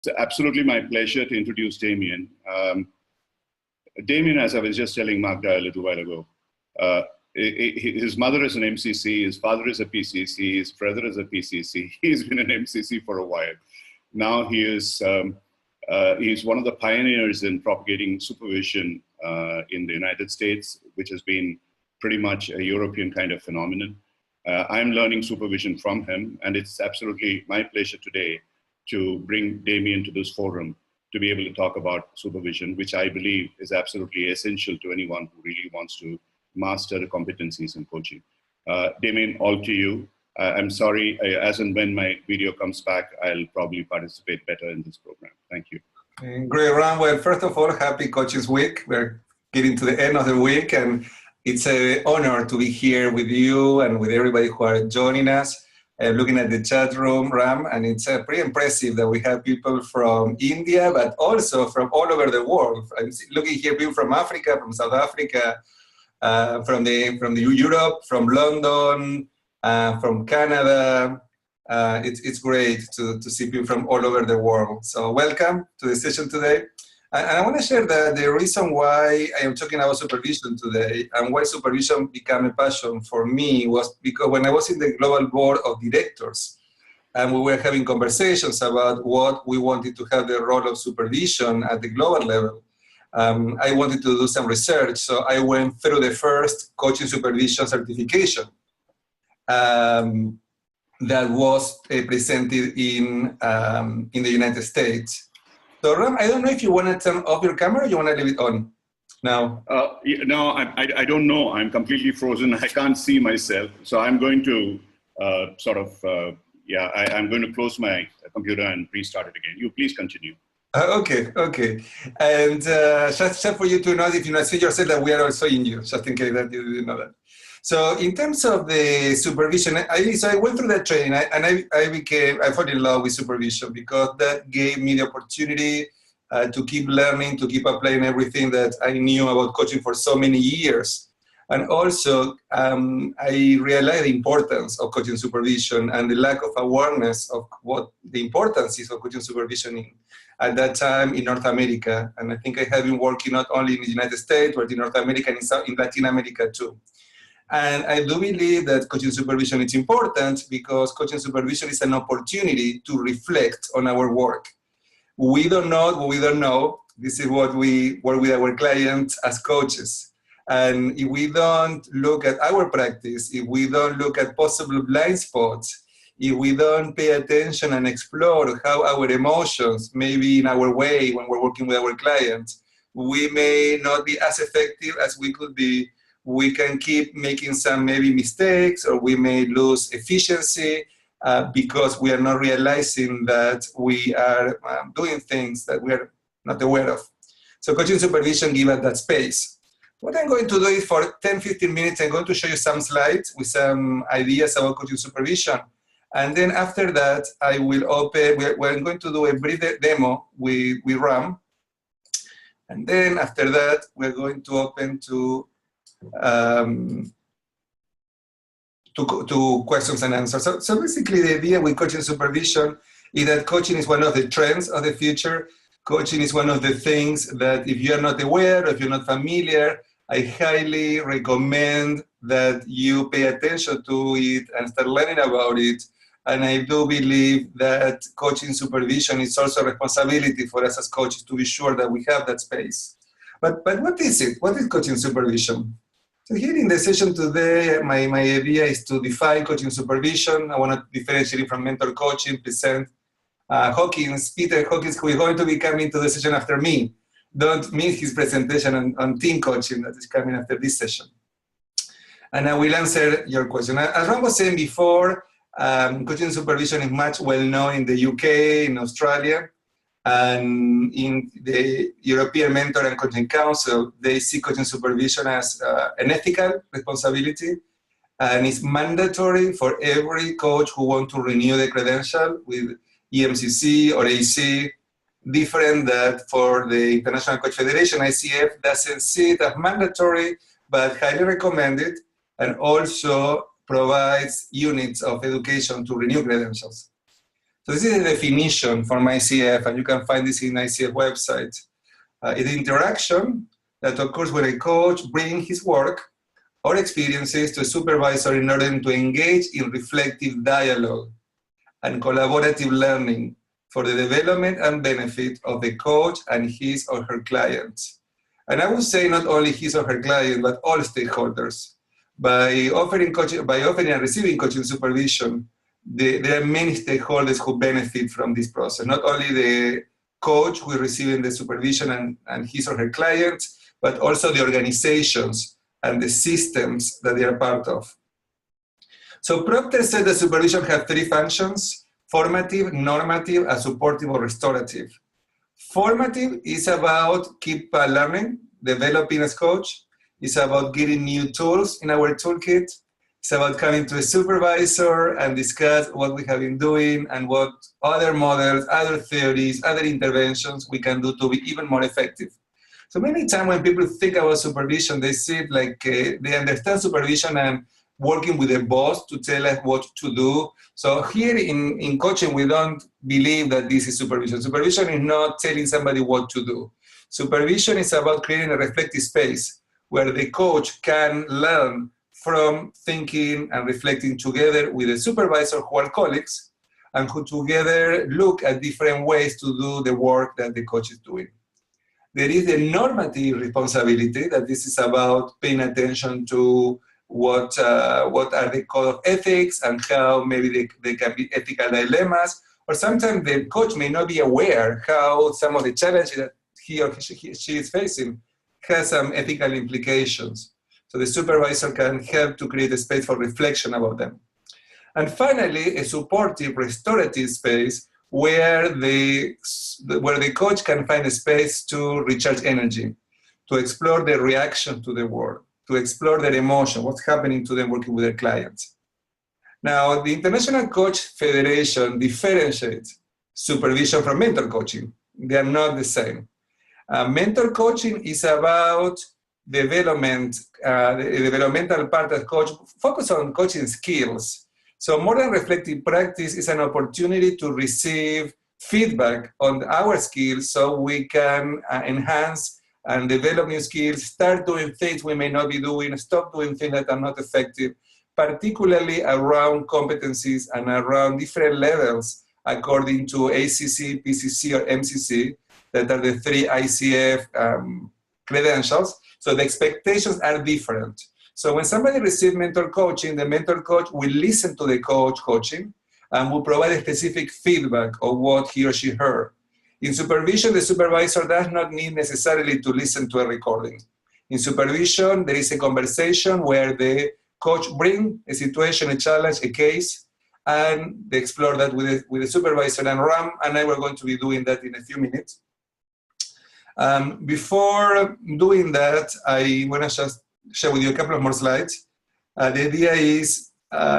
It's absolutely my pleasure to introduce Damian. Damian, as I was just telling Magda a little while ago, his mother is an MCC, his father is a PCC, his brother is a PCC. He's been an MCC for a while. Now he is he's one of the pioneers in propagating supervision in the United States, which has been pretty much a European kind of phenomenon. I'm learning supervision from him, and it's absolutely my pleasure today to bring Damian to this forum to be able to talk about supervision, which I believe is absolutely essential to anyone who really wants to master the competencies in coaching. Damian, all to you. I'm sorry, as and when my video comes back, I'll probably participate better in this program. Thank you. Great, Ram. Well, first of all, happy Coaches Week. We're getting to the end of the week, and it's an honor to be here with you and with everybody who are joining us. Looking at the chat room, Ram, and it's pretty impressive that we have people from India, but also from all over the world. I'm looking here, people from Africa, from South Africa, from Europe, from London, from Canada. It's great to see people from all over the world. So welcome to the session today. And I want to share that the reason why I am talking about supervision today and why supervision became a passion for me was because when I was in the global board of directors and we were having conversations about what we wanted to have the role of supervision at the global level, I wanted to do some research. So I went through the first coaching supervision certification that was presented in the United States. So Ram, I don't know if you want to turn off your camera or you want to leave it on now? No, I don't know. I'm completely frozen. I can't see myself. So I'm going to I'm going to close my computer and restart it again. You please continue. Okay. And just for you to know, if you not see yourself, that we are also in you, just in case that you didn't know that. So in terms of the supervision, I went through that training and I fell in love with supervision because that gave me the opportunity to keep learning, to keep applying everything that I knew about coaching for so many years. And also, I realized the importance of coaching supervision and the lack of awareness of what the importance is of coaching supervision at that time in North America. And I think I have been working not only in the United States, but in North America and in Latin America too. And I do believe that coaching supervision is important because coaching supervision is an opportunity to reflect on our work. We don't know what we don't know. This is what we work with our clients as coaches. And if we don't look at our practice, if we don't look at possible blind spots, if we don't pay attention and explore how our emotions may be in our way when we're working with our clients, we may not be as effective as we could be. We can keep making some maybe mistakes, or we may lose efficiency because we are not realizing that we are doing things that we are not aware of. So coaching supervision gives us that space. What I'm going to do is for 10-15 minutes, I'm going to show you some slides with some ideas about coaching supervision. And then after that, I will open, we're going to do a brief demo with Ram. And then after that, we're going to open to questions and answers. So basically the idea with coaching supervision is that coaching is one of the trends of the future. Coaching is one of the things that if you're not aware, if you're not familiar, I highly recommend that you pay attention to it and start learning about it. And I do believe that coaching supervision is also a responsibility for us as coaches to be sure that we have that space. But what is it? What is coaching supervision? So here in the session today, my idea is to define coaching supervision. I want to differentiate it from mentor coaching, present Peter Hawkins, who is going to be coming to the session after me. Don't miss his presentation on team coaching that is coming after this session. And I will answer your question. As Ron was saying before, coaching supervision is much well known in the UK, in Australia. And in the European Mentor and Coaching Council, they see coaching supervision as an ethical responsibility, and it's mandatory for every coach who wants to renew the credential with EMCC or AC, different that for the International Coach Federation. ICF doesn't see it as mandatory, but highly recommended, and also provides units of education to renew credentials. So this is the definition for ICF, and you can find this in ICF website. It's interaction that occurs when a coach brings his work or experiences to a supervisor in order to engage in reflective dialogue and collaborative learning for the development and benefit of the coach and his or her clients. And I would say not only his or her client, but all stakeholders. By offering and receiving coaching supervision, there are many stakeholders who benefit from this process. Not only the coach who is receiving the supervision and his or her clients, but also the organizations and the systems that they are part of. So Proctor said that supervision has three functions: formative, normative, and supportive or restorative. Formative is about keep learning, developing as coach. It's about getting new tools in our toolkit. It's about coming to a supervisor and discuss what we have been doing and what other models, other theories, other interventions we can do to be even more effective. So many times when people think about supervision, they see it like they understand supervision and working with a boss to tell us what to do. So here in coaching, we don't believe that this is supervision. Supervision is not telling somebody what to do. Supervision is about creating a reflective space where the coach can learn from thinking and reflecting together with the supervisor who are colleagues and who together look at different ways to do the work that the coach is doing. There is a normative responsibility that this is about paying attention to what are the code of ethics and how maybe they can be ethical dilemmas, or sometimes the coach may not be aware how some of the challenges that he or she is facing has some ethical implications. So the supervisor can help to create a space for reflection about them. And finally, a supportive, restorative space where the coach can find a space to recharge energy, to explore their reaction to the work, to explore their emotion, what's happening to them working with their clients. Now, the International Coach Federation differentiates supervision from mentor coaching. They are not the same. Mentor coaching is about development, the developmental part of coach, focus on coaching skills. So more than reflective practice is an opportunity to receive feedback on our skills so we can enhance and develop new skills, start doing things we may not be doing, stop doing things that are not effective, particularly around competencies and around different levels according to ACC, PCC, or MCC, that are the three ICF credentials. So the expectations are different. So when somebody receives mentor coaching, the mentor coach will listen to the coach coaching and will provide a specific feedback of what he or she heard. In supervision, the supervisor does not need necessarily to listen to a recording. In supervision, there is a conversation where the coach brings a situation, a challenge, a case, and they explore that with the supervisor. And Ram and I were going to be doing that in a few minutes. Before doing that, I want to just share with you a couple of more slides. The idea is,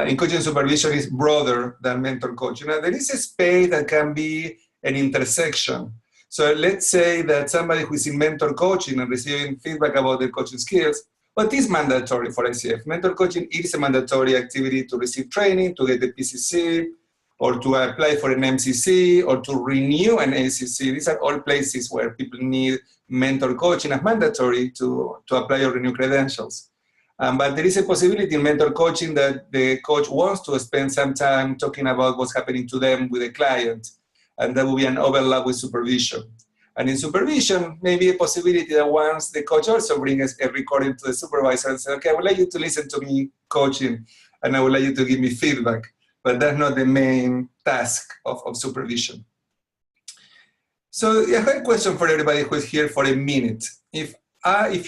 in coaching supervision is broader than mentor coaching. Now, there is a space that can be an intersection. So let's say that somebody who is in mentor coaching and receiving feedback about their coaching skills, but is mandatory for ICF. Mentor coaching is a mandatory activity to receive training, to get the PCC, or to apply for an MCC, or to renew an ACC. These are all places where people need mentor coaching as mandatory to apply or renew credentials. But there is a possibility in mentor coaching that the coach wants to spend some time talking about what's happening to them with a client, and that will be an overlap with supervision. And in supervision, maybe a possibility that once the coach also brings a recording to the supervisor and says, okay, I would like you to listen to me coaching, and I would like you to give me feedback. But that's not the main task of supervision. So I have a question for everybody who is here for a minute. If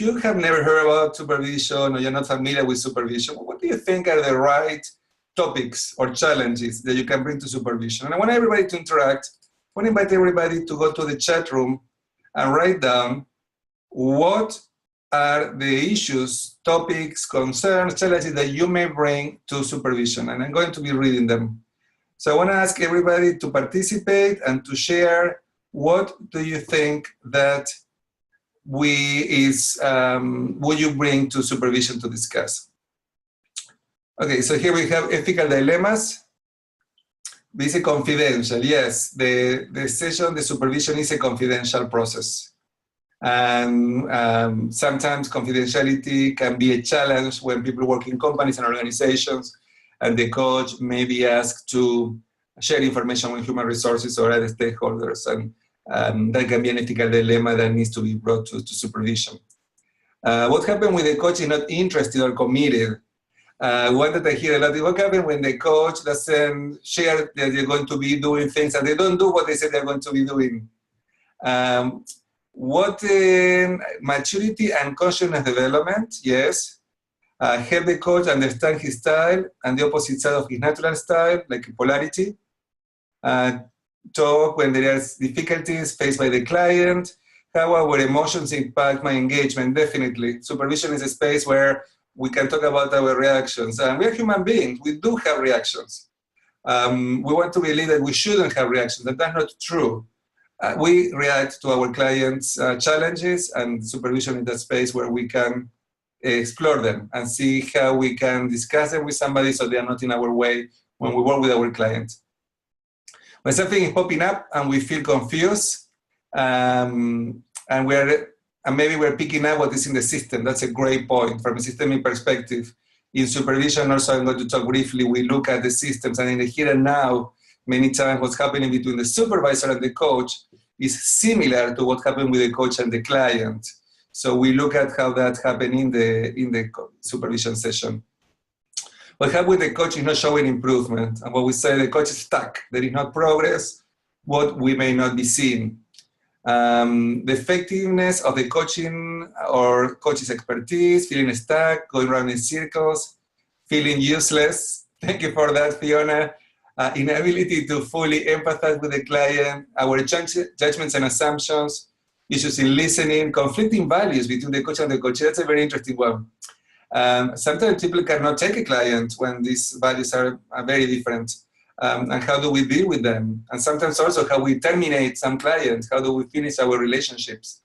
you have never heard about supervision or you're not familiar with supervision, what do you think are the right topics or challenges that you can bring to supervision? And I want everybody to interact. I want to invite everybody to go to the chat room and write down what are the issues, topics, concerns, challenges that you may bring to supervision. And I'm going to be reading them. So I want to ask everybody to participate and to share what do you think that would you bring to supervision to discuss? Okay, so here we have ethical dilemmas, Is a confidential, yes. The session, the supervision is a confidential process. And sometimes confidentiality can be a challenge when people work in companies and organizations, and the coach may be asked to share information with human resources or other stakeholders. And that can be an ethical dilemma that needs to be brought to supervision. What happens when the coach is not interested or committed? One that I hear a lot is what happens when the coach doesn't share that they're going to be doing things and they don't do what they said they're going to be doing. What maturity and consciousness development, yes. Help the coach understand his style and the opposite side of his natural style, like polarity. Talk when there are difficulties faced by the client. How our emotions impact my engagement, definitely. Supervision is a space where we can talk about our reactions. And we are human beings, we do have reactions. We want to believe that we shouldn't have reactions, but that's not true. We react to our clients' challenges, and supervision is that space where we can explore them and see how we can discuss them with somebody so they are not in our way when we work with our clients. When something is popping up and we feel confused, and maybe we're picking up what is in the system, that's a great point from a systemic perspective. In supervision, also, I'm going to talk briefly, we look at the systems, and in the here and now, many times what's happening between the supervisor and the coach is similar to what happened with the coach and the client. So we look at how that happened in the supervision session. What happened with the coach is not showing improvement. And what we say, the coach is stuck. There is not progress, what we may not be seeing. The effectiveness of the coaching or coach's expertise, feeling stuck, going around in circles, feeling useless. Thank you for that, Fiona. Inability to fully empathize with the client, our judgments and assumptions, issues in listening, conflicting values between the coach and the coach. That's a very interesting one. Sometimes people cannot take a client when these values are very different. And how do we deal with them? And sometimes also how we terminate some clients, how do we finish our relationships?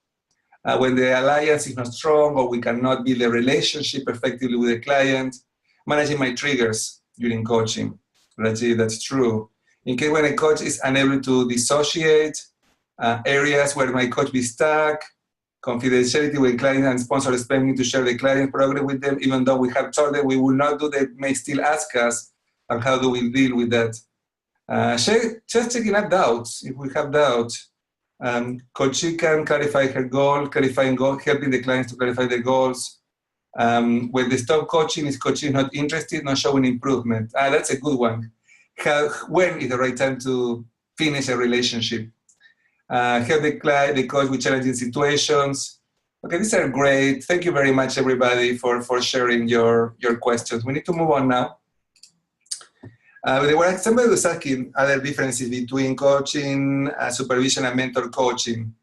When the alliance is not strong or we cannot build a relationship effectively with the client, managing my triggers during coaching. That's true. In case when a coach is unable to dissociate, areas where my coach be stuck, confidentiality when client and sponsor expect me to share the client progress with them, even though we have told them we will not do, they may still ask us, and how do we deal with that? Just checking out doubts, if we have doubts. Coaching can clarify her goal, clarifying goal, helping the clients to clarify their goals. When they stop coaching, is coaching not interested, not showing improvement? That's a good one. When is the right time to finish a relationship? Help the coach with challenging situations. Okay, these are great. Thank you very much, everybody, for sharing your questions. We need to move on now. Somebody was asking other differences between coaching, supervision, and mentor coaching.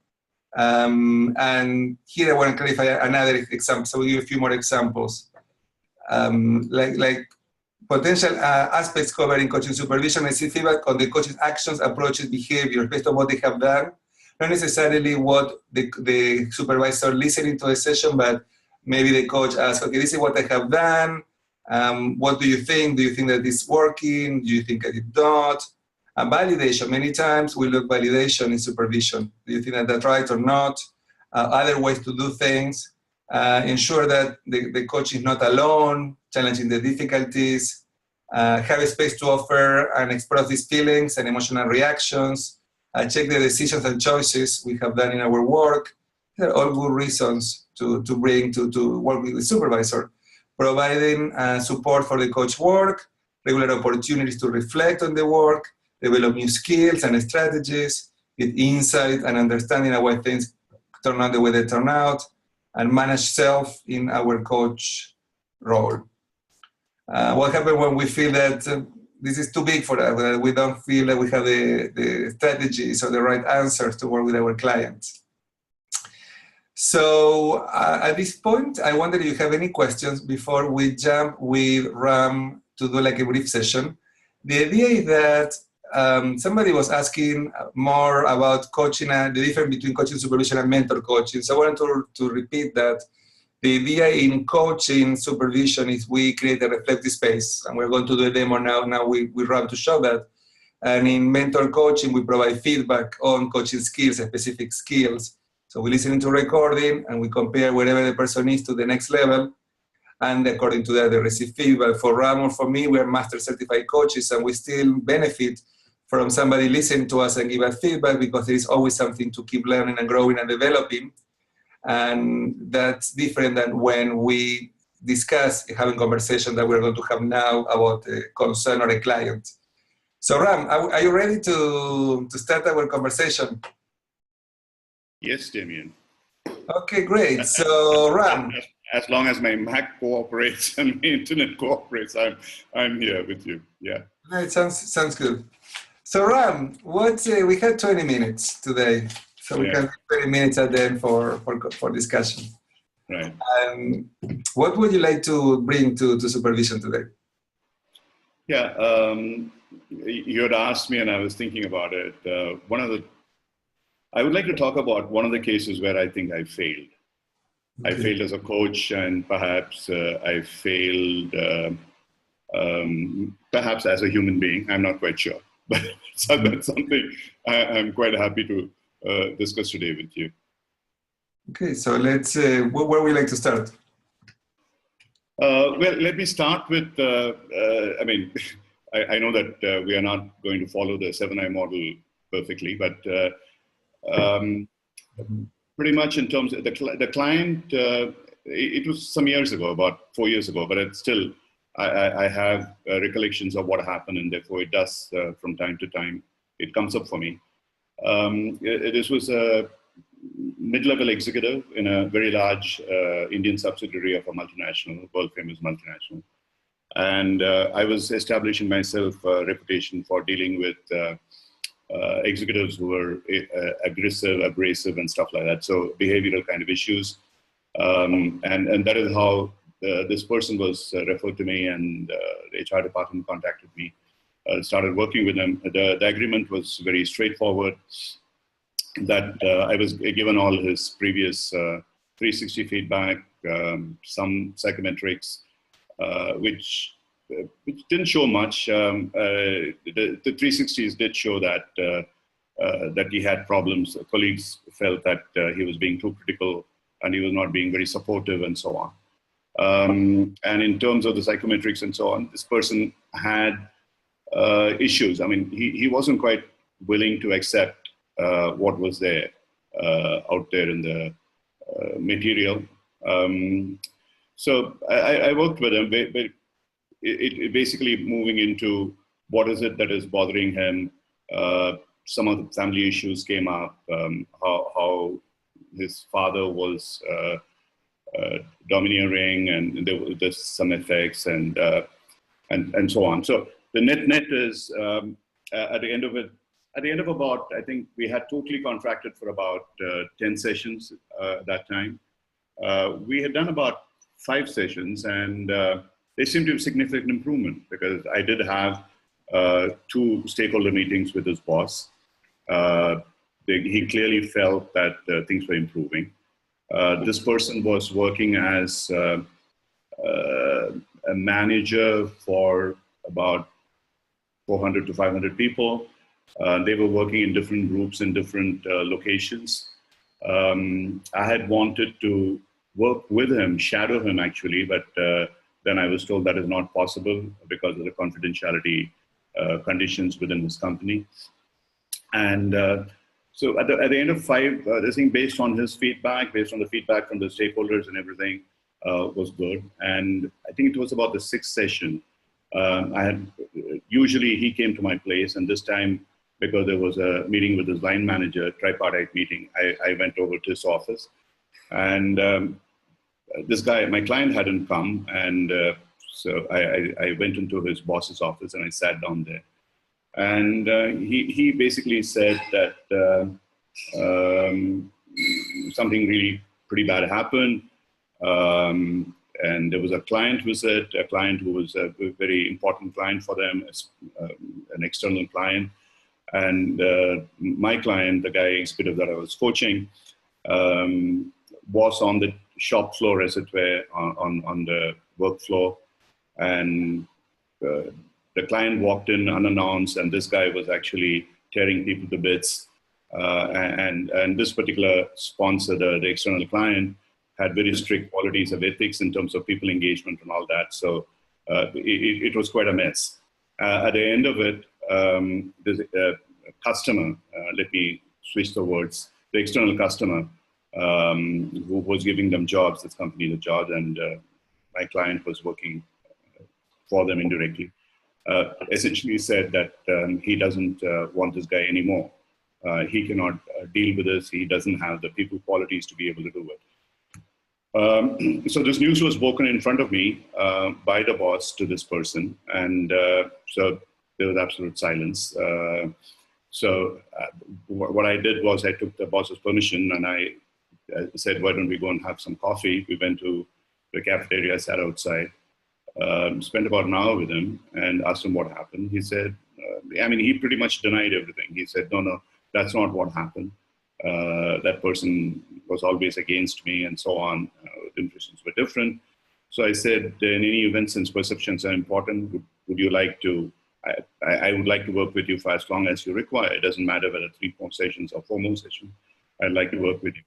And here I want to clarify another example. So we'll give a few more examples. Like potential aspects covered in coaching supervision, receive feedback on the coach's actions, approaches, behavior, based on what they have done. Not necessarily what the supervisor listening to a session, but maybe the coach asks, okay, this is what I have done. What do you think? Do you think that it's working? Do you think that it's not? And validation, many times we look validation in supervision. Do you think that that's right or not? Other ways to do things. Ensure that the coach is not alone, challenging the difficulties, have a space to offer and express these feelings and emotional reactions, check the decisions and choices we have done in our work. They're all good reasons to bring to work with the supervisor. Providing support for the coach work, regular opportunities to reflect on the work, develop new skills and strategies, get insight and understanding of why things turn out the way they turn out, and manage self in our coach role. What happens when we feel that this is too big for us, that we don't feel that we have the strategies or the right answers to work with our clients? So at this point, I wonder if you have any questions before we jump with Ram to do like a brief session. The idea is that somebody was asking more about coaching and the difference between coaching supervision and mentor coaching. So I wanted to repeat that the idea in coaching supervision is we create a reflective space, and we're going to do a demo now. Now we run to show that. And in mentor coaching, we provide feedback on coaching skills, specific skills. So we listen to recording and we compare wherever the person is to the next level. And according to that, they receive feedback. For Ram or for me, we are master certified coaches, and we still benefit from somebody listening to us and give us feedback, because there is always something to keep learning and growing and developing. And that's different than when we discuss having conversation that we're going to have now about a concern or a client. So Ram, are you ready to start our conversation? Yes, Damian. Okay, great. So Ram. As long as my Mac cooperates and my internet cooperates, I'm here with you. Yeah. It sounds good. So Ram, we had 20 minutes today, so we can 20 minutes at the end for discussion. Right. What would you like to bring to supervision today? Yeah, you had asked me, and I was thinking about it. I would like to talk about one of the cases where I think I failed. Okay. I failed as a coach, and perhaps I failed perhaps as a human being. I'm not quite sure. But so that's something I'm quite happy to discuss today with you. Okay, so let's, where would we like to start? Well, let me start with, I mean, I know that we are not going to follow the 7I model perfectly, but pretty much in terms of the client, it was some years ago, about 4 years ago, but it's still, I have recollections of what happened, and therefore it does, from time to time, it comes up for me. This was a mid-level executive in a very large Indian subsidiary of a multinational, world-famous multinational. And I was establishing myself a reputation for dealing with executives who were aggressive, abrasive, and stuff like that. So behavioral kind of issues. And that is how this person was referred to me, and the HR department contacted me, started working with them. The agreement was very straightforward, that I was given all his previous 360 feedback, some psychometrics, which didn't show much. The 360s did show that that he had problems. Colleagues felt that he was being too critical and he was not being very supportive, and so on. And in terms of the psychometrics and so on, this person had issues. I mean, he wasn't quite willing to accept what was there out there in the material. So I worked with him, but it basically moving into what is it that is bothering him. Some of the family issues came up, how his father was domineering, and there were just some effects, and so on. So the net is at the end of it. At the end of about, I think we had totally contracted for about 10 sessions that time. We had done about 5 sessions, and there seemed to be significant improvement, because I did have 2 stakeholder meetings with his boss. He clearly felt that things were improving. This person was working as a manager for about 400 to 500 people. They were working in different groups in different locations. I had wanted to work with him, shadow him actually, but then I was told that is not possible because of the confidentiality conditions within his company. And so at the end of 5, I think based on his feedback, based on the feedback from the stakeholders and everything, was good. And I think it was about the 6th session. Usually he came to my place, and this time, because there was a meeting with his line manager, tripartite meeting, I went over to his office. And this guy, my client, hadn't come, and so I went into his boss's office and I sat down there. And he basically said that something really pretty bad happened. And there was a client visit, a client who was a very important client for them, an external client. And my client, the guy executive that I was coaching, was on the shop floor, as it were, on the work floor. And the client walked in unannounced, and this guy was actually tearing people to bits. And this particular sponsor, the external client, had very strict qualities of ethics in terms of people engagement and all that. So it was quite a mess. At the end of it, the customer, let me switch the words, the external customer who was giving them jobs, this company the job, and my client was working for them indirectly, essentially said that he doesn't want this guy anymore. He cannot deal with this. He doesn't have the people qualities to be able to do it. So this news was spoken in front of me by the boss to this person, and so there was absolute silence. What I did was I took the boss's permission, and I said, why don't we go and have some coffee? We went to the cafeteria, sat outside, spent about an hour with him, and asked him what happened. He said, he pretty much denied everything. He said, no, that's not what happened. That person was always against me and so on. The impressions were different. So I said, in any event, since perceptions are important, would you like to, I would like to work with you for as long as you require. It doesn't matter whether 3 more sessions or 4 more sessions. I'd like to work with you.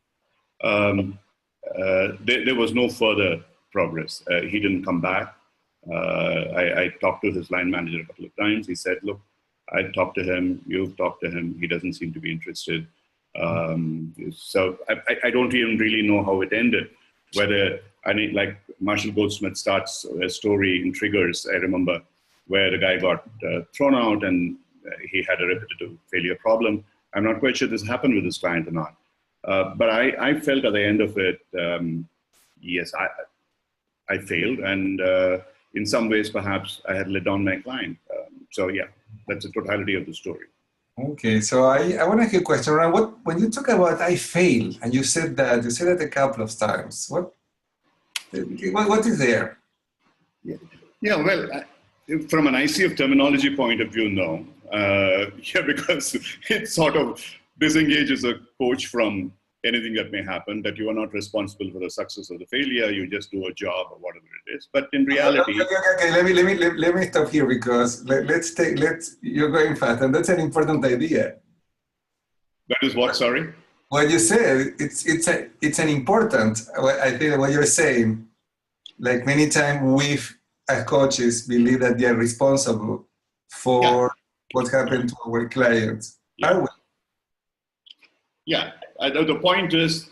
There was no further progress. He didn't come back. I talked to his line manager a couple of times. He said, look, I talked to him, you've talked to him, he doesn't seem to be interested. So I don't even really know how it ended. Whether, like Marshall Goldsmith starts a story in Triggers, I remember, where the guy got thrown out and he had a repetitive failure problem. I'm not quite sure this happened with this client or not. But I felt at the end of it, yes, I failed. And in some ways, perhaps I had let down my client. So yeah, that's the totality of the story. Okay, so I want to ask you a question. When you talk about I fail, and you said that a couple of times, what is there? Yeah, well, from an ICF terminology point of view, no. Because it sort of disengages a coach from anything that may happen, that you are not responsible for the success or the failure, you just do a job or whatever it is. But in reality... Okay, let me stop here, because you're going fast, and that's an important idea. That is what, sorry? What you said, it's an important, I think what you're saying, like many times we as coaches believe that they are responsible for what happened to our clients. Are we? Yeah, the point is,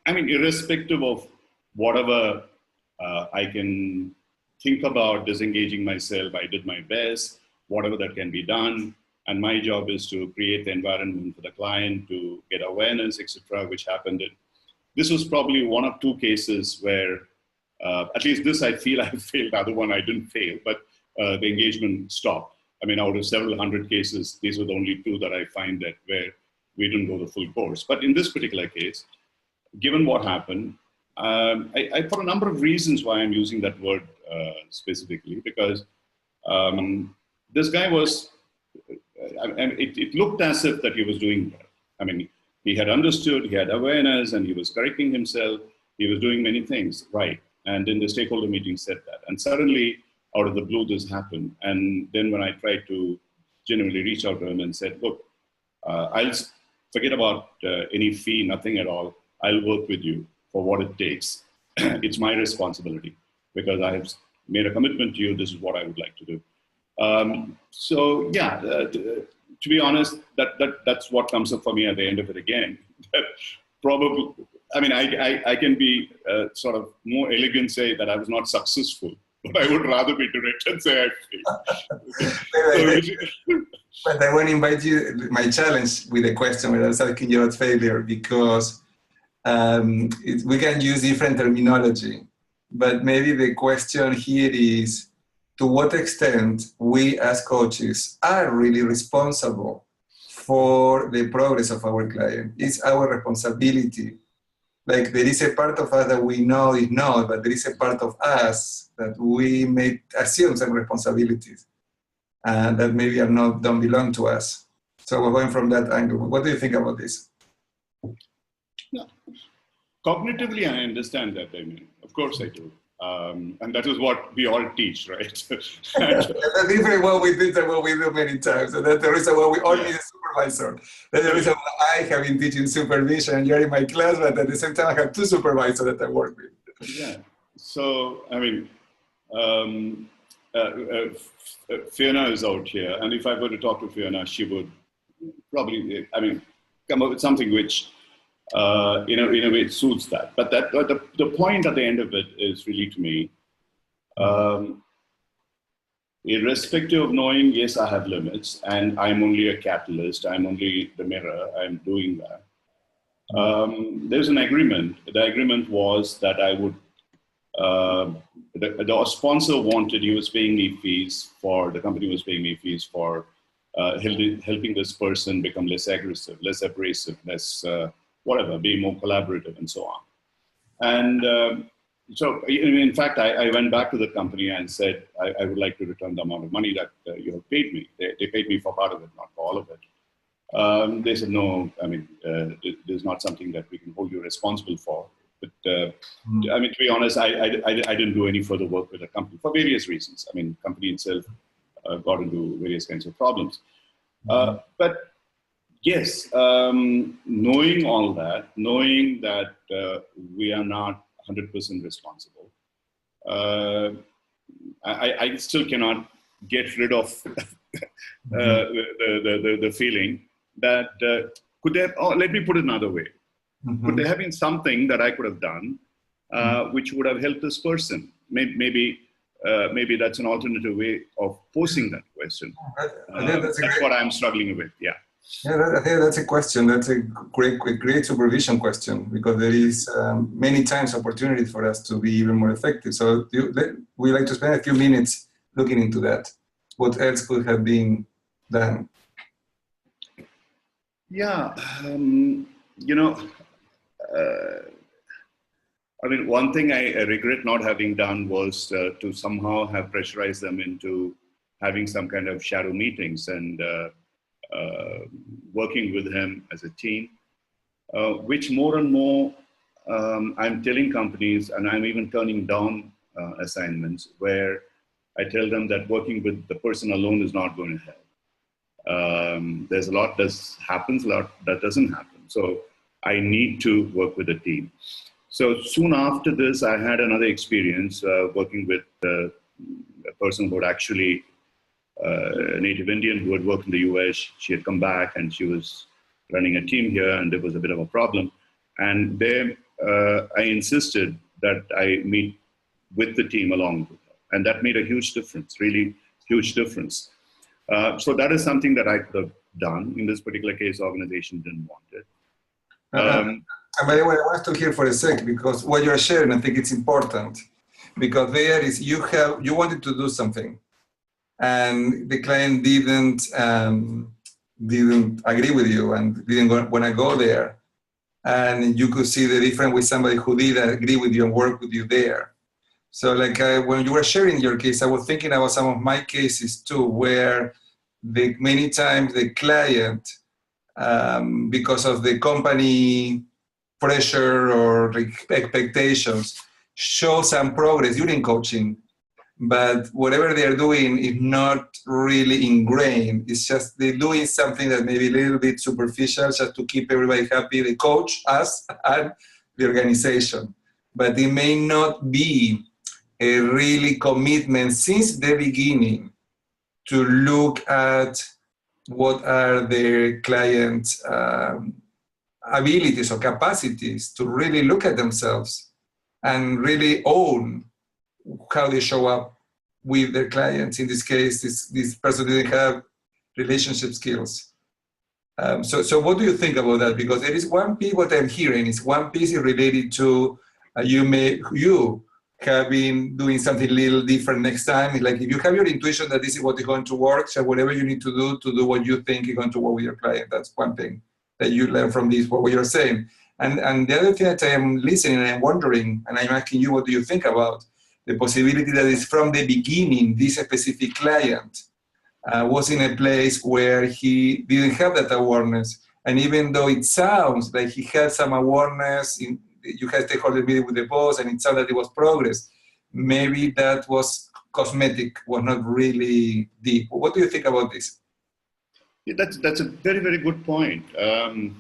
irrespective of whatever I can think about disengaging myself, I did my best, whatever that can be done. And my job is to create the environment for the client to get awareness, etc., which happened. This was probably 1 or 2 cases where, at least this I feel I failed, the other one I didn't fail, but the engagement stopped. Out of several hundred cases, these were the only 2 that I find that where we didn't go the full course. But in this particular case, given what happened, I for a number of reasons why I'm using that word specifically, because this guy was, it looked as if that he was doing well. He had understood, he had awareness, and he was correcting himself. He was doing many things right. And then the stakeholder meeting said that. And suddenly, out of the blue, this happened. And then when I tried to genuinely reach out to him and said, look, I'll forget about any fee, nothing at all. I'll work with you for what it takes. It's my responsibility because I have made a commitment to you. This is what I would like to do. To be honest, that's what comes up for me at the end of it again. Probably, I can be sort of more elegant, say that I was not successful, but I would rather be direct and say I failed. But I want to invite you, my challenge with a question when I was asking you about failure, because we can use different terminology, but maybe the question here is, to what extent we as coaches are really responsible for the progress of our client? It's our responsibility. Like there is a part of us that we know is not, but there is a part of us that we may assume some responsibilities that maybe don't belong to us. So we're going from that angle. What do you think about this? Yeah. Cognitively, I understand that, Damian. Of course I do. And that is what we all teach, right? That's very well we did that what we do many times. And that's the reason why we all need a supervisor. That's the reason why I have been teaching supervision and you're in my class, but at the same time I have two supervisors that I work with. Yeah. So, I mean, Fiona is out here, and if I were to talk to Fiona, she would probably, come up with something which, in a way, suits that. But the point at the end of it is really, to me, irrespective of knowing, yes, I have limits, and I'm only a catalyst, I'm only the mirror, I'm doing that. There's an agreement. The agreement was that I would, the sponsor wanted, he was paying me fees for, the company was paying me fees for helping this person become less aggressive, less abrasive, less whatever, be more collaborative and so on. And so in fact, I went back to the company and said, I would like to return the amount of money that you have paid me. They paid me for part of it, not for all of it. They said, no, there's not something that we can hold you responsible for. But to be honest, I didn't do any further work with the company for various reasons. Company itself got into various kinds of problems. But yes, knowing all that, knowing that we are not 100% responsible, I still cannot get rid of the feeling that could there, let me put it another way. Could there have been something that I could have done which would have helped this person? Maybe that's an alternative way of posing that question. That's what I'm struggling with, yeah. Yeah, I think that's a question. That's a great supervision question, because there is many times opportunity for us to be even more effective. So we like to spend a few minutes looking into that. What else could have been done? Yeah, one thing I regret not having done was to somehow have pressurized them into having some kind of shadow meetings and working with him as a team, which more and more I'm telling companies, and I'm even turning down assignments where I tell them that working with the person alone is not going to help. There's a lot that happens, a lot that doesn't happen. So I need to work with a team. So soon after this, I had another experience working with a person who had actually a native Indian who had worked in the US. She had come back and she was running a team here, and there was a bit of a problem. And there I insisted that I meet with the team along with her. And that made a huge difference, really huge difference. So that is something that I could have done. In this particular case, the organization didn't want it. By the way, I want to hear for a sec, because what you're sharing, I think it's important, because there is, you wanted to do something, and the client didn't agree with you and didn't want to go there. And you could see the difference with somebody who did agree with you and work with you there. So like when you were sharing your case, I was thinking about some of my cases too, where many times the client, because of the company pressure or expectations, show some progress during coaching, but whatever they're doing is not really ingrained. It's just they're doing something that may be a little bit superficial just to keep everybody happy, the coach, us, and the organization. But it may not be a really commitment since the beginning to look at what are their clients' abilities or capacities to really look at themselves and really own how they show up with their clients. In this case, this person didn't have relationship skills. So what do you think about that? Because there is one piece, what I'm hearing is one piece is related to you have been doing something a little different next time. It's like if you have your intuition that this is what is going to work, so whatever you need to do what you think is going to work with your client. That's one thing that you learn from this, what you're saying. And the other thing that I am listening and I'm wondering, and I'm asking you, what do you think about the possibility that is from the beginning, this specific client was in a place where he didn't have that awareness. And even though it sounds like he had some awareness, you had stakeholder meeting with the boss and it sounded like it was progress, maybe that was cosmetic, was not really deep. What do you think about this? Yeah, that's a very, very good point. The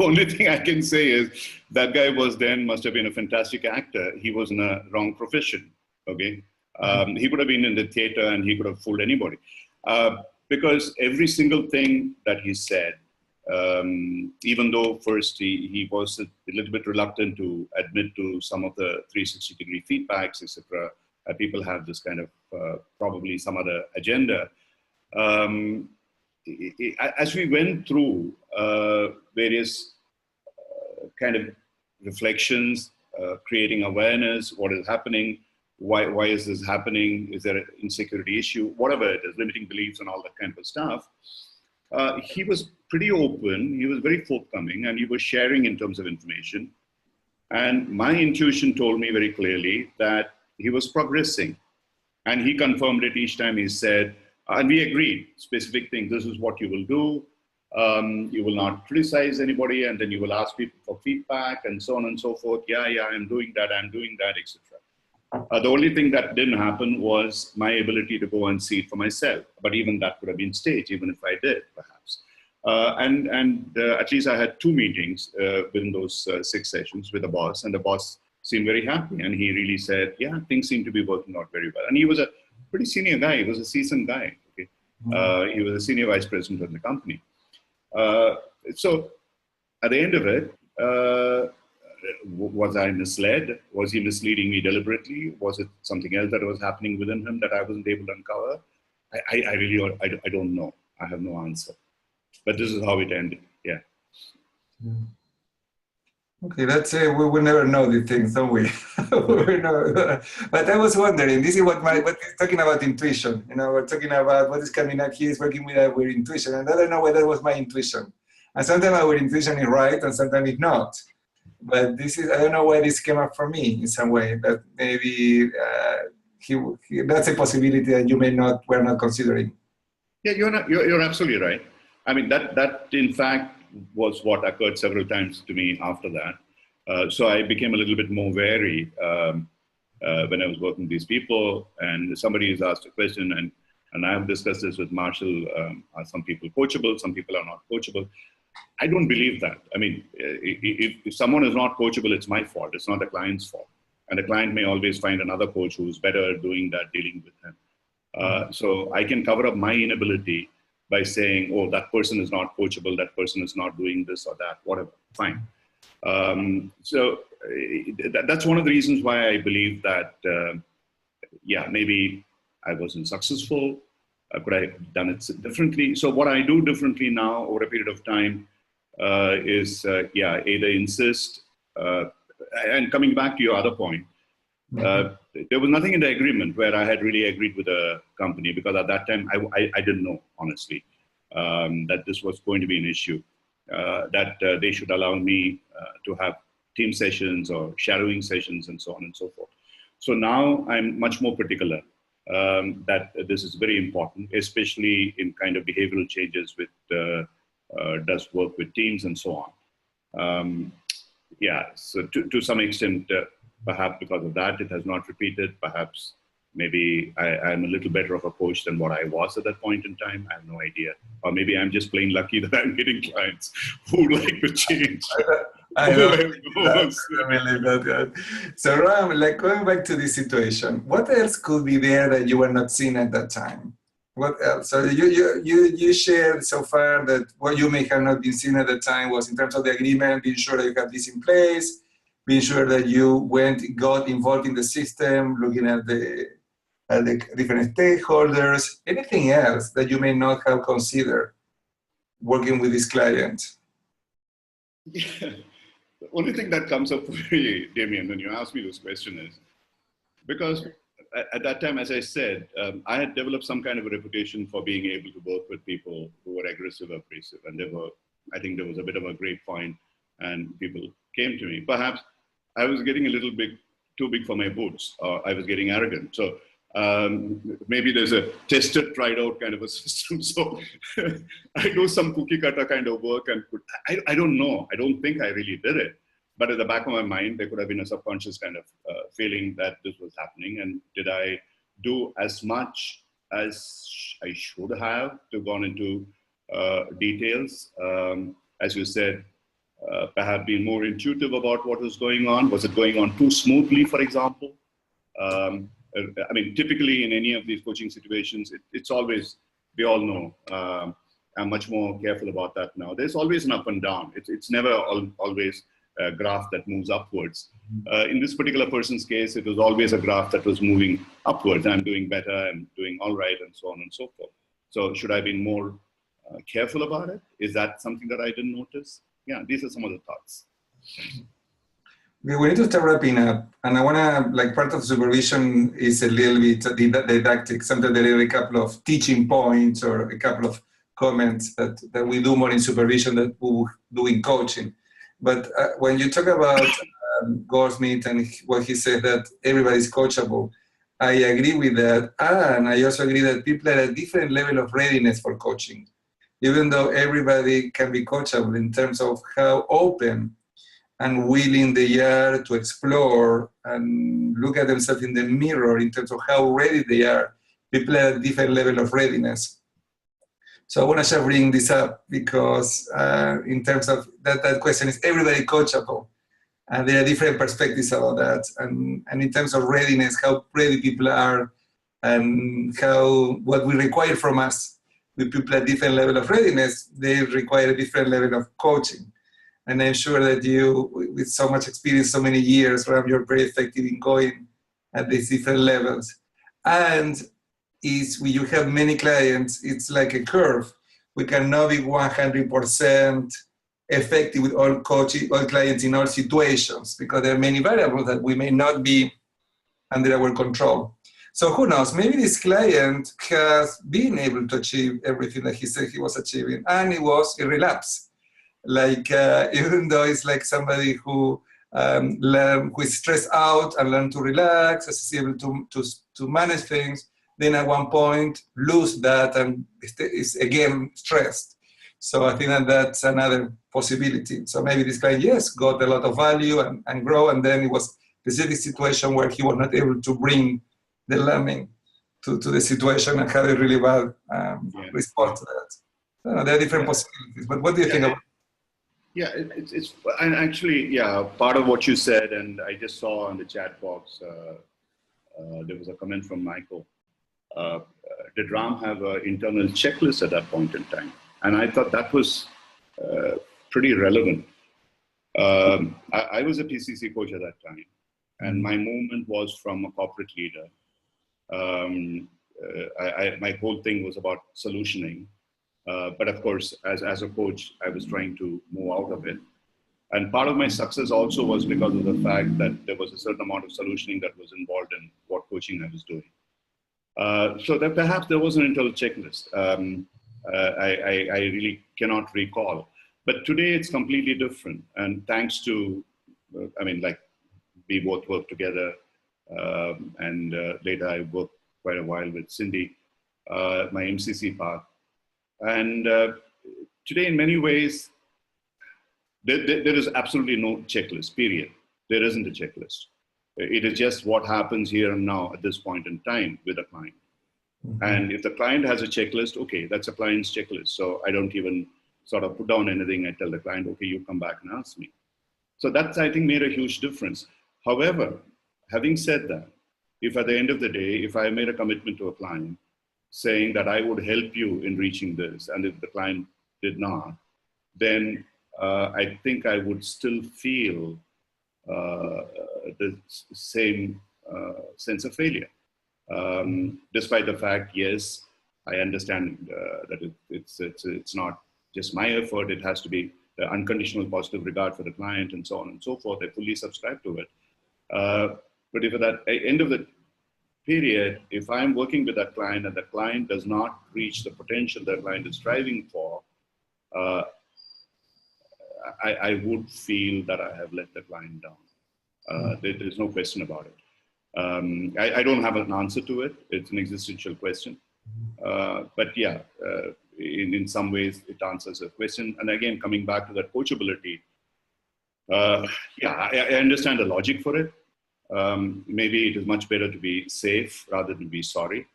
only thing I can say is that guy must have been a fantastic actor. He was in a wrong profession. Okay, he could have been in the theater and he could have fooled anybody, because every single thing that he said, even though first he was a little bit reluctant to admit to some of the 360-degree feedbacks, etc. People have this kind of probably some other agenda. As we went through various kind of reflections, creating awareness, what is happening, why is this happening, is there an insecurity issue, whatever it is, limiting beliefs and all that kind of stuff, he was pretty open, he was very forthcoming, and he was sharing in terms of information. And my intuition told me very clearly that he was progressing. And he confirmed it each time he said, and we agreed, specific things, this is what you will do. You will not criticize anybody, and then you will ask people for feedback and so on and so forth. Yeah, I'm doing that, etc. The only thing that didn't happen was my ability to go and see it for myself. But even that could have been staged, even if I did, perhaps. At least I had 2 meetings within those 6 sessions with the boss, and the boss seemed very happy. And he really said, yeah, things seem to be working out very well. And he was a pretty senior guy. He was a seasoned guy. Okay? He was a senior vice president of the company. So at the end of it, was I misled? Was he misleading me deliberately? Was it something else that was happening within him that I wasn't able to uncover? I really don't know. I have no answer. But this is how it ended. Yeah. Okay, let's say we will never know these things, don't we? But I was wondering, this is what we're talking about intuition. We're talking about what is coming up here is working with our intuition, and I don't know whether that was my intuition. And sometimes our intuition is right, and sometimes it's not. But I don't know why this came up for me in some way. That maybe that's a possibility that we're not considering. Yeah, you're absolutely right. I mean, that in fact was what occurred several times to me after that. So I became a little bit more wary when I was working with these people, and somebody has asked a question, and I have discussed this with Marshall. Are some people coachable? Some people are not coachable. I don't believe that. I mean, if someone is not coachable, it's my fault. It's not the client's fault. And the client may always find another coach who's better at doing that, dealing with him. So I can cover up my inability by saying, oh, that person is not coachable, that person is not doing this or that, whatever, fine. So that's one of the reasons why I believe that, maybe I wasn't successful. Could I have done it differently? So what I do differently now over a period of time is, either insist, and coming back to your other point, there was nothing in the agreement where I had really agreed with the company, because at that time I didn't know, honestly, that this was going to be an issue, that they should allow me to have team sessions or shadowing sessions and so on and so forth. So now I'm much more particular that this is very important, especially in kind of behavioral changes with does work with teams and so on. So to some extent, perhaps because of that, it has not repeated. Perhaps maybe I'm a little better of a coach than what I was at that point in time. I have no idea. Or maybe I'm just plain lucky that I'm getting clients who like to change. I don't believe that. So Ram, going back to this situation, what else could be there that you were not seeing at that time? What else? So you shared so far that what you may have not been seeing at the time was in terms of the agreement, being sure that you have this in place, being sure that you got involved in the system, looking at the different stakeholders. Anything else that you may not have considered working with this client? Yeah. The only thing that comes up for me, Damian, when you ask me this question is, because at that time, as I said, I had developed some kind of a reputation for being able to work with people who were aggressive or abrasive. And I think there was a bit of a grapevine, and people came to me. Perhaps I was getting a little bit too big for my boots, or I was getting arrogant. So maybe there's a tested, tried out kind of a system. So I do some cookie cutter kind of work, and I don't know. I don't think I really did it. But at the back of my mind, there could have been a subconscious kind of feeling that this was happening. And did I do as much as I should have to gone into details? As you said, perhaps being more intuitive about what was going on. Was it going on too smoothly, for example? I mean, typically in any of these coaching situations, it's always, we all know, I'm much more careful about that now. There's always an up and down. It's never always a graph that moves upwards. In this particular person's case, it was always a graph that was moving upwards. I'm doing better, I'm doing all right, and so on and so forth. So should I have been more careful about it? Is that something that I didn't notice? Yeah, these are some of the thoughts. We need to start wrapping up. And I want to, like, part of supervision is a little bit didactic. Sometimes there are a couple of teaching points or a couple of comments that we do more in supervision than we would do in coaching. But when you talk about Goldsmith and what he said that everybody's coachable, I agree with that. And I also agree that people are at a different level of readiness for coaching. Even though everybody can be coachable in terms of how open and willing they are to explore and look at themselves in the mirror in terms of how ready they are. People are at a different level of readiness. So I want to just bring this up because in terms of that question, is everybody coachable? And there are different perspectives about that. And in terms of readiness, how ready people are and what we require from us with people at different level of readiness, they require a different level of coaching. And I'm sure that you, with so much experience, so many years, Ram, you're very effective in going at these different levels. And when you have many clients, it's like a curve. We cannot be 100% effective with all clients in all situations because there are many variables that we may not be under our control. So who knows, maybe this client has been able to achieve everything that he said he was achieving, and it was a relapse. Like, even though it's like somebody who is stressed out and learn to relax, is able to manage things, then at one point lose that and is again stressed. So I think that's another possibility. So maybe this client, yes, got a lot of value and grow, and then it was a specific situation where he was not able to bring the learning to the situation and had a really bad response to that. So there are different possibilities, but what do you think about? Yeah, it's and actually, yeah, part of what you said, and I just saw on the chat box, there was a comment from Michael. Did Ram have an internal checklist at that point in time? And I thought that was pretty relevant. I was a PCC coach at that time, and my movement was from a corporate leader. My whole thing was about solutioning. But of course, as a coach, I was trying to move out of it. And part of my success also was because of the fact that there was a certain amount of solutioning that was involved in what coaching I was doing. So that perhaps there was an internal checklist. I really cannot recall. But today it's completely different. And thanks to, like we both work together. And later I worked quite a while with Cindy, my MCC path. And today, in many ways, there is absolutely no checklist, period. There isn't a checklist. It is just what happens here and now at this point in time with a client. Mm-hmm. And if the client has a checklist, okay, that's a client's checklist. So I don't even sort of put down anything. I tell the client, okay, you come back and ask me. So that's, I think, made a huge difference. However, having said that, if at the end of the day, if I made a commitment to a client, saying that I would help you in reaching this, and if the client did not, then I think I would still feel the same sense of failure. Despite the fact, yes, I understand that it's not just my effort, it has to be the unconditional positive regard for the client and so on and so forth. I fully subscribe to it. But if at the end of the period, if I'm working with that client and the client does not reach the potential that client is striving for, I would feel that I have let the client down. There's no question about it. I don't have an answer to it. It's an existential question. But yeah, in some ways it answers a question. And again, coming back to that coachability, Yeah, I understand the logic for it. Maybe it is much better to be safe rather than be sorry.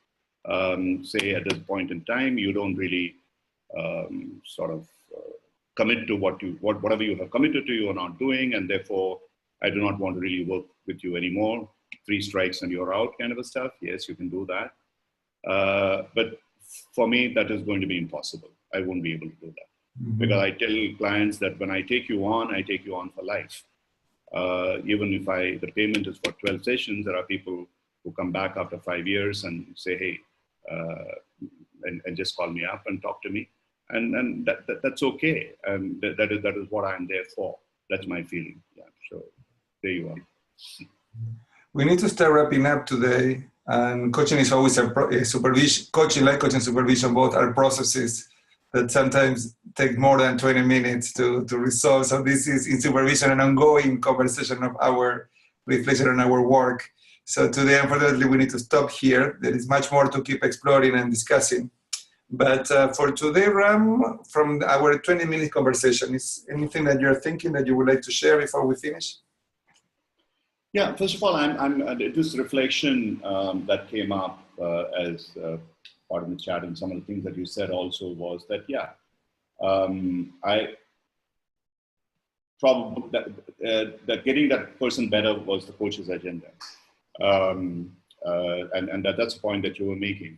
Say at this point in time, you don't really sort of commit to whatever you have committed to, you are not doing, and therefore I do not want to really work with you anymore. 3 strikes and you're out, kind of a stuff. Yes, you can do that, but for me that is going to be impossible. I won't be able to do that. Mm-hmm. Because I tell clients that when I take you on, I take you on for life. Even if the payment is for 12 sessions, there are people who come back after 5 years and say, hey, and just call me up and talk to me. And that's okay. And that is what I'm there for. That's my feeling. Yeah. So there you are. We need to start wrapping up today. And coaching is always a supervision. Coaching, like coaching, supervision, both are processes that sometimes take more than 20 minutes to resolve. So this is in supervision an ongoing conversation of our reflection on our work. So today, unfortunately, we need to stop here. There is much more to keep exploring and discussing. But for today, Ram, from our 20-minute conversation, is anything that you're thinking that you would like to share before we finish? Yeah, first of all, I'm this reflection that came up as part of the chat, and some of the things that you said also was that, yeah, I probably that getting that person better was the coach's agenda, and that's the point that you were making.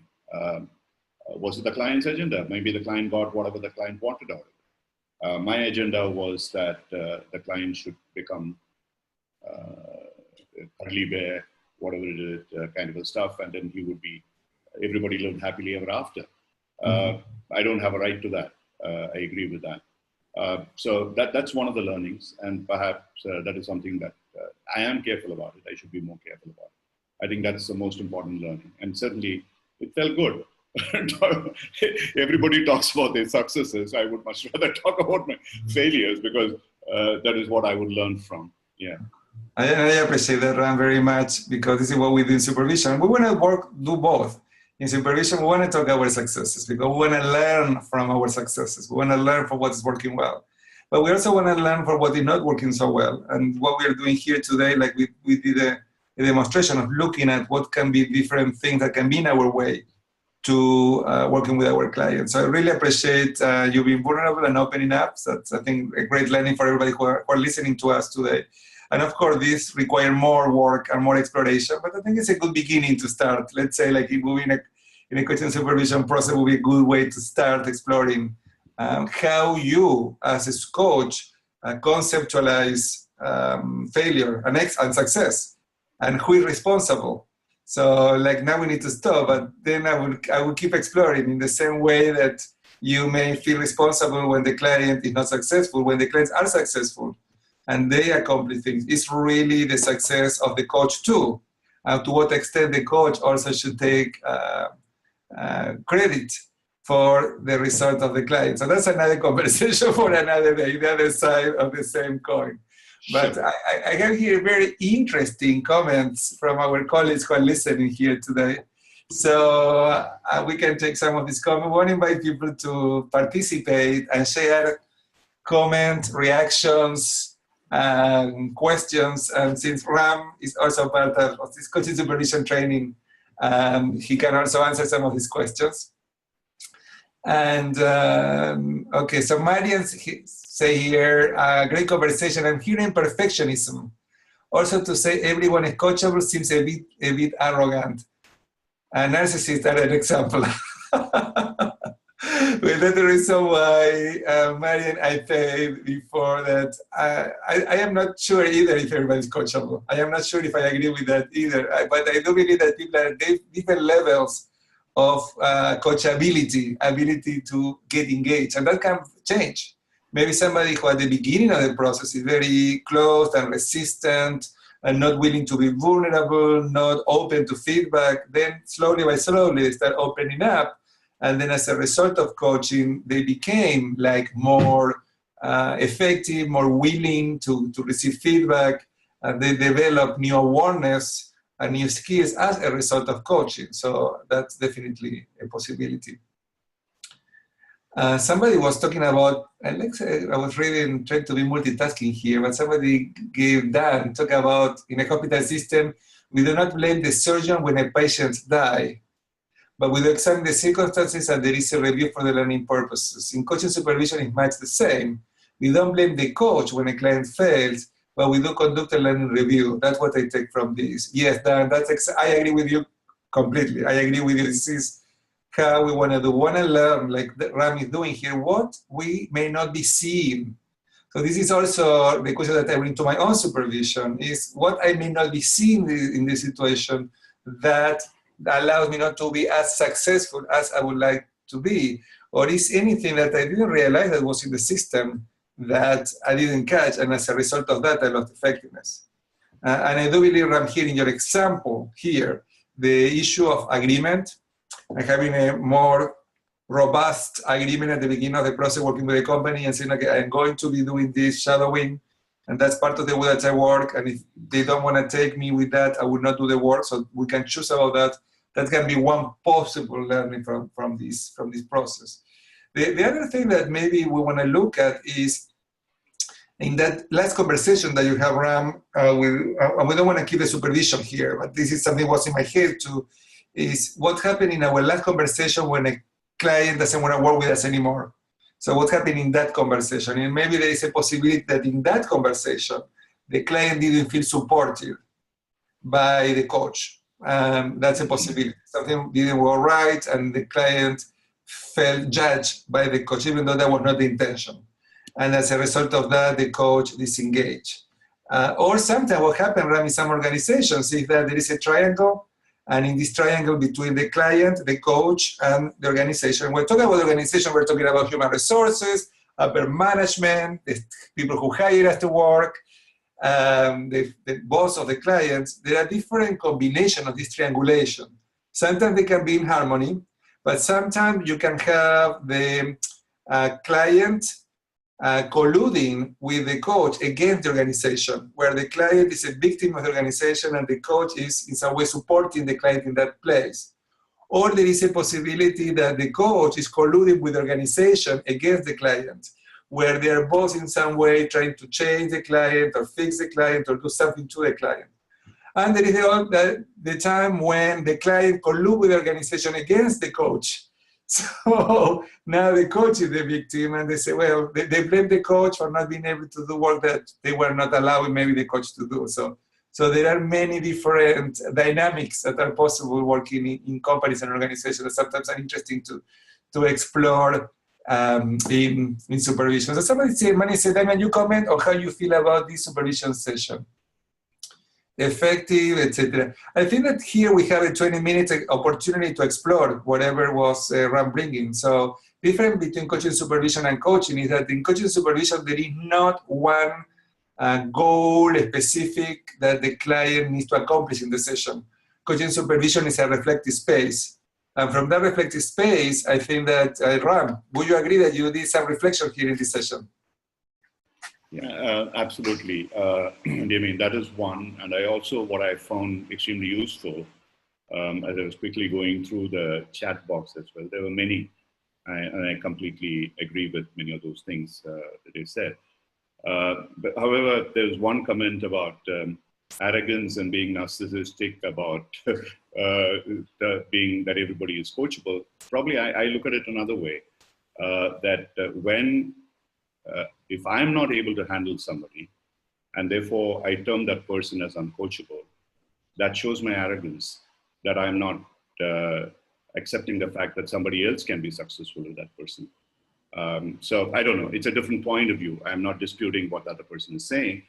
Was it the client's agenda? Maybe the client got whatever the client wanted out of it. My agenda was that the client should become curly bear, whatever it is, kind of a stuff, and then he would be. Everybody lived happily ever after. I don't have a right to that. I agree with that. So that's one of the learnings, and perhaps that is something that I am careful about it. I should be more careful about it. I think that's the most important learning, and certainly it felt good. Everybody talks about their successes. I would much rather talk about my failures because that is what I would learn from. Yeah. I appreciate that, Ram, very much, because this is what we do in supervision. We want to do both. In supervision, we want to talk our successes because we want to learn from our successes. We want to learn from what is working well. But we also want to learn from what is not working so well. And what we are doing here today, like we did a demonstration of looking at what can be different things that can be in our way to working with our clients. So I really appreciate you being vulnerable and opening up. So that's, I think, a great learning for everybody who are listening to us today. And of course, this requires more work and more exploration, but I think it's a good beginning to start. Let's say, like, if moving in a coaching supervision process would be a good way to start exploring how you, as a coach, conceptualize failure and success, and who is responsible. So, like, now we need to stop, but then I will keep exploring in the same way that you may feel responsible when the client is not successful, when the clients are successful and they accomplish things. It's really the success of the coach too. To what extent the coach also should take credit for the result of the client. So that's another conversation for another day, the other side of the same coin. But I have here very interesting comments from our colleagues who are listening here today. So we can take some of these comments. We want to invite people to participate and share comments, reactions, questions. And since Ram is also part of this coaching supervision training, he can also answer some of these questions. And okay, so Marian say here, great conversation. I'm hearing perfectionism. Also to say everyone is coachable seems a bit arrogant. Narcissists are an example. Well, that's the reason why, Marian, I said before that I am not sure either if everybody's coachable. I am not sure if I agree with that either. But I do believe that people are different levels of coachability, ability to get engaged, and that can change. Maybe somebody who at the beginning of the process is very closed and resistant and not willing to be vulnerable, not open to feedback, then slowly by slowly they start opening up. And then as a result of coaching, they became like more effective, more willing to receive feedback, and they develop new awareness and new skills as a result of coaching. So that's definitely a possibility. Somebody was talking about, and let's say I was reading, trying to be multitasking here, but somebody gave Dan talk about in a hospital system, we do not blame the surgeon when a patient dies, but we do examine the circumstances and there is a review for the learning purposes. In coaching supervision, it's much the same. We don't blame the coach when a client fails, but we do conduct a learning review. That's what I take from this. Yes, Dan, I agree with you completely. I agree with you. This is how we want to do. Want to learn, like Ram is doing here, what we may not be seeing. So this is also the question that I bring to my own supervision, is what I may not be seeing in this situation that allows me not to be as successful as I would like to be, or is anything that I didn't realize that was in the system that I didn't catch, and as a result of that, I lost effectiveness. And I do believe, Ram, here in your example here, the issue of agreement, and having a more robust agreement at the beginning of the process, working with the company and saying, okay, I'm going to be doing this shadowing, and that's part of the way that I work, and if they don't want to take me with that, I will not do the work, so we can choose about that. That can be one possible learning from this process. The other thing that maybe we want to look at is, in that last conversation that you have, Ram, we don't want to keep the supervision here, but this is something that was in my head too, is what happened in our last conversation when a client doesn't want to work with us anymore. So what happened in that conversation? And maybe there is a possibility that in that conversation, the client didn't feel supported by the coach. That's a possibility. Something didn't go right, and the client felt judged by the coach, even though that was not the intention. And as a result of that, the coach disengaged. Or sometimes what happens, Ram, in some organizations is that there is a triangle, and in this triangle between the client, the coach, and the organization. When we're talking about organization, we're talking about human resources, upper management, the people who hire us to work, the boss of the clients. There are different combinations of this triangulation. Sometimes they can be in harmony, but sometimes you can have the client colluding with the coach against the organization, where the client is a victim of the organization and the coach is in some way supporting the client in that place. Or there is a possibility that the coach is colluding with the organization against the client, where they are both in some way trying to change the client or fix the client or do something to the client. And there is the time when the client colludes with the organization against the coach. So now the coach is the victim, and they say, well, they blame the coach for not being able to do work that they were not allowing maybe the coach to do. So there are many different dynamics that are possible working in companies and organizations that sometimes are interesting to explore in supervision. So somebody said, Damian, you comment on how you feel about this supervision session. Effective, etc. I think that here we have a 20-minute opportunity to explore whatever was Ram bringing. So difference between coaching supervision and coaching is that in coaching supervision, there is not one goal specific that the client needs to accomplish in the session. Coaching supervision is a reflective space. And from that reflective space, I think that, Ram, would you agree that you did some reflection here in this session? Yeah, absolutely. Damian, that is one. And I also, what I found extremely useful, as I was quickly going through the chat box as well, there were many, and I completely agree with many of those things that they said. But however, there's one comment about arrogance and being narcissistic, about being that everybody is coachable. Probably I look at it another way, that when if I'm not able to handle somebody, and therefore I term that person as uncoachable, that shows my arrogance, that I'm not accepting the fact that somebody else can be successful with that person. So I don't know, it's a different point of view. I'm not disputing what the other person is saying.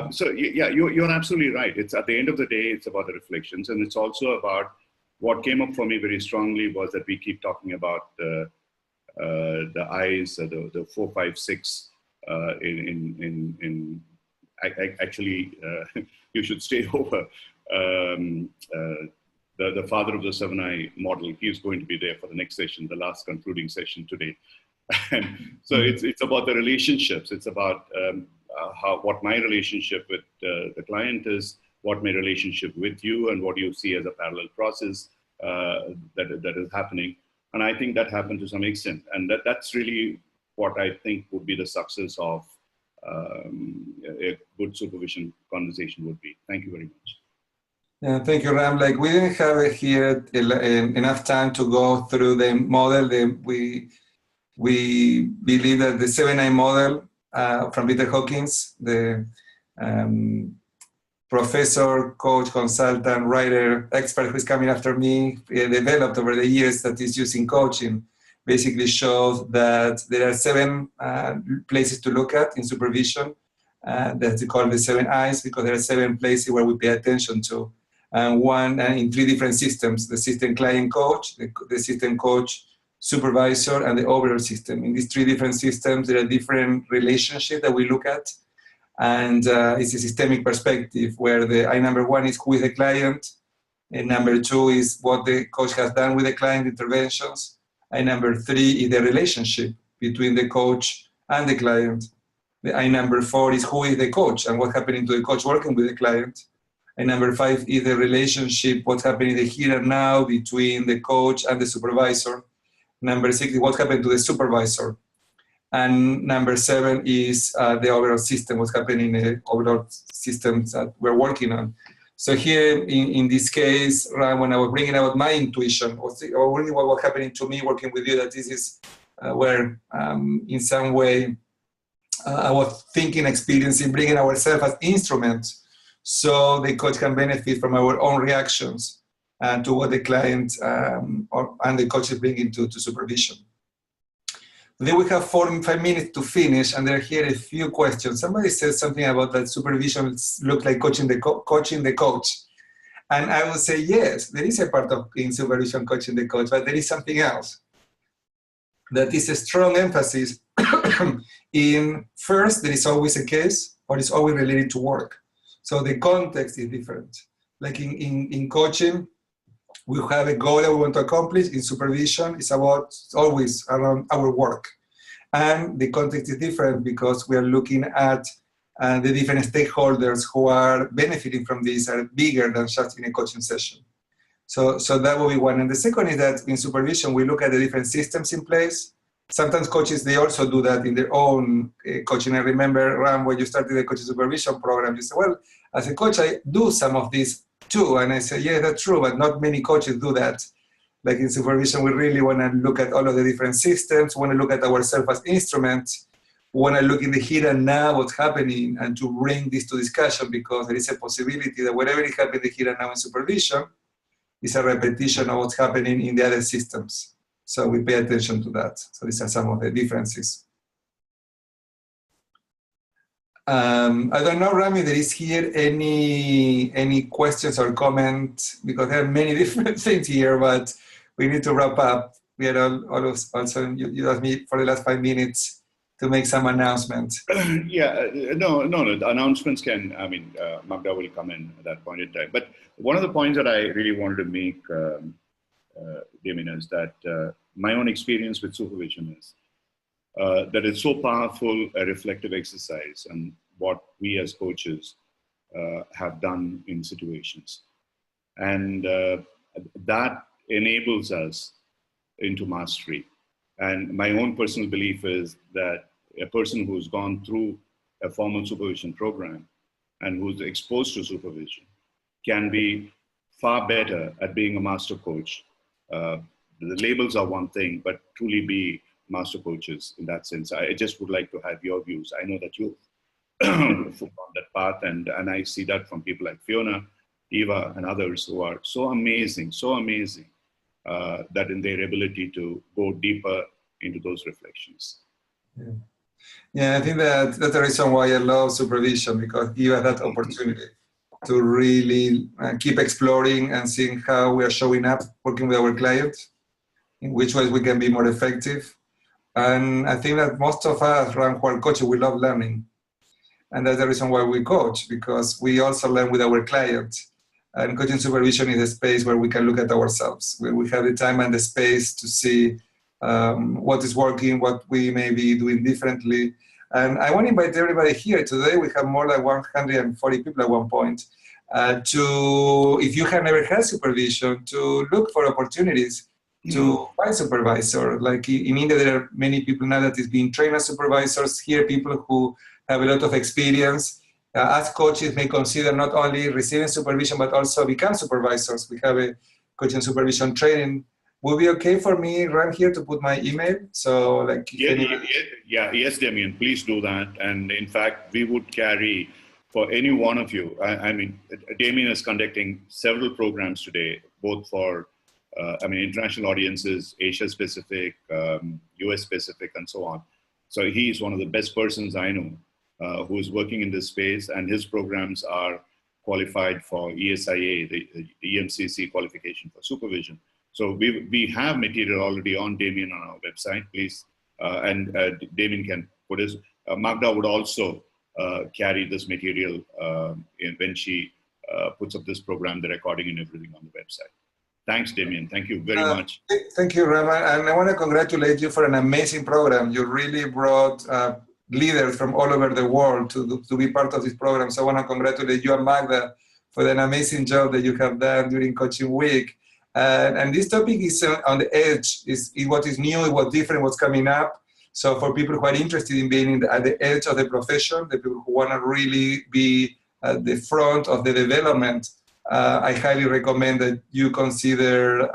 So yeah, you're absolutely right. It's at the end of the day, it's about the reflections, and it's also about what came up for me very strongly was that we keep talking about the eyes, the 4, 5, 6. Actually, you should stay over. The father of the 7I model, he's going to be there for the next session, the last concluding session today. And so it's about the relationships. It's about what my relationship with the client is, what my relationship with you, and what you see as a parallel process that is happening. And I think that happened to some extent. And that's really what I think would be the success of a good supervision conversation would be. Thank you very much. Yeah, thank you, Ram. Like, we didn't have here enough time to go through the model. We believe that the 7I model from Peter Hawkins, the professor, coach, consultant, writer, expert who's coming after me, developed over the years that is using coaching, basically shows that there are 7 places to look at in supervision. That's called the 7 I's, because there are 7 places where we pay attention to. And one in 3 different systems: the system client coach, the system coach supervisor, and the overall system. In these 3 different systems, there are different relationships that we look at. And it's a systemic perspective where the I number 1 is who is the client, and number 2 is what the coach has done with the client interventions, and number 3 is the relationship between the coach and the client. The I number 4 is who is the coach and what's happening to the coach working with the client. And number 5 is the relationship, what's happening in the here and now between the coach and the supervisor. Number 6 is what's happening to the supervisor. And number 7 is the overall system, what's happening in the overall systems that we're working on. So here, in this case, when I was bringing out my intuition, or really what was happening to me working with you, that this is where, in some way, I was thinking, experiencing, bringing ourselves as instruments so the coach can benefit from our own reactions to what the client and the coach is bringing to supervision. Then we have 4 or 5 minutes to finish, and there are here a few questions. Somebody said something about that supervision looks like coaching the coach. And I would say, yes, there is a part of in supervision coaching the coach, but there is something else. That is a strong emphasis in, first, there is always a case, or it's always related to work. So the context is different. Like in coaching, we have a goal that we want to accomplish. In supervision, it's always around our work. And the context is different because we are looking at the different stakeholders who are benefiting from this are bigger than just in a coaching session. So that will be one. And the second is that in supervision, we look at the different systems in place. Sometimes coaches, they also do that in their own coaching. I remember, Ram, when you started the coaching supervision program, you said, well, as a coach, I do some of this too. And I said, yeah, that's true, but not many coaches do that. Like in supervision, we really want to look at all of the different systems, want to look at ourselves as instruments, want to look in the here and now, what's happening, and to bring this to discussion, because there is a possibility that whatever is happening here and now in supervision is a repetition of what's happening in the other systems. So we pay attention to that. So these are some of the differences. I don't know, Rami, there is here any questions or comments, because there are many different things here, but we need to wrap up. We had also, you asked me for the last 5 minutes to make some announcements. Yeah, no, the announcements can, Magda will come in at that point in time. But one of the points that I really wanted to make, Damian, is that my own experience with supervision is that it's so powerful a reflective exercise and what we as coaches have done in situations. And that enables us into mastery. And my own personal belief is that a person who's gone through a formal supervision program and who's exposed to supervision can be far better at being a master coach. The labels are one thing, but truly be master coaches in that sense. I just would like to have your views. I know that you've on that path, and I see that from people like Fiona, Eva, and others who are so amazing that in their ability to go deeper into those reflections. Yeah, I think that's the reason why I love supervision, because you have that opportunity to really keep exploring and seeing how we are showing up, working with our clients, in which ways we can be more effective. And I think that most of us, who are coaches, we love learning. And that's the reason why we coach, because we also learn with our clients. And coaching supervision is a space where we can look at ourselves, where we have the time and the space to see what is working, what we may be doing differently. And I want to invite everybody here today. We have more than 140 people at one point to, if you have never had supervision, to look for opportunities to find supervisor. Like in India, there are many people now that is being trained as supervisors. Here, people who have a lot of experience as coaches may consider not only receiving supervision, but also become supervisors. We have a coaching supervision training. Would it be okay for me, Ram, here to put my email? So like, yes, Damian, please do that. And in fact, we would carry for any one of you. I mean, Damian is conducting several programs today, both for international audiences, Asia Pacific, US Pacific, and so on. So he's one of the best persons I know who is working in this space, and his programs are qualified for ESIA, the EMCC qualification for supervision. So we have material already on Damian on our website, please. And Damian can put his, Magda would also carry this material when she puts up this program, the recording and everything on the website. Thanks, Damian. Thank you very much. Thank you, Rama. And I want to congratulate you for an amazing program. You really brought leaders from all over the world to be part of this program. So I want to congratulate you and Magda for an amazing job that you have done during Coaching Week. And this topic is on the edge, is what is new, what's different, what's coming up. So for people who are interested in being at the edge of the profession, the people who want to really be at the front of the development, I highly recommend that you consider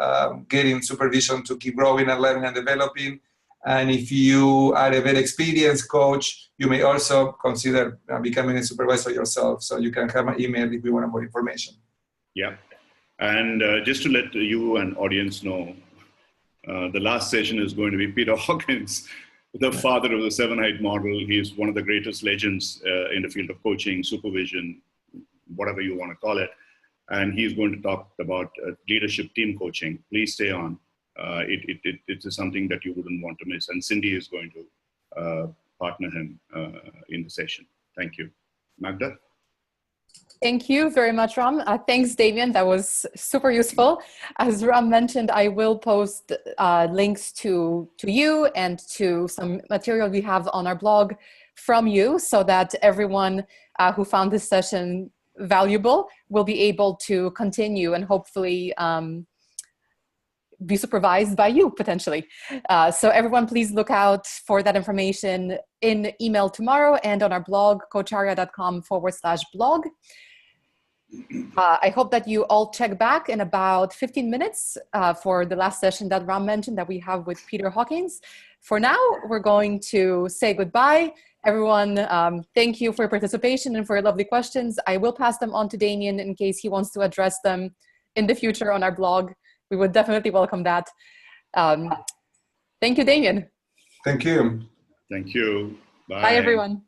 getting supervision to keep growing and learning and developing. And if you are a very experienced coach, you may also consider becoming a supervisor yourself. So you can have my email if you want more information. Yeah. And just to let you and audience know, the last session is going to be Peter Hawkins, the father of the 7-Height model. He is one of the greatest legends in the field of coaching, supervision, whatever you want to call it. And he's going to talk about leadership team coaching. Please stay on. It is something that you wouldn't want to miss. And Cindy is going to partner him in the session. Thank you. Magda? Thank you very much, Ram. Thanks, Damian. That was super useful. As Ram mentioned, I will post links to you and to some material we have on our blog from you so that everyone who found this session valuable will be able to continue and hopefully be supervised by you potentially. So everyone, please look out for that information in email tomorrow and on our blog, coacharya.com/blog. I hope that you all check back in about 15 minutes for the last session that Ram mentioned that we have with Peter Hawkins. For now, we're going to say goodbye. Everyone, thank you for your participation and for your lovely questions. I will pass them on to Damian in case he wants to address them in the future on our blog. We would definitely welcome that. Thank you, Damian. Thank you. Thank you. Bye. Bye, everyone.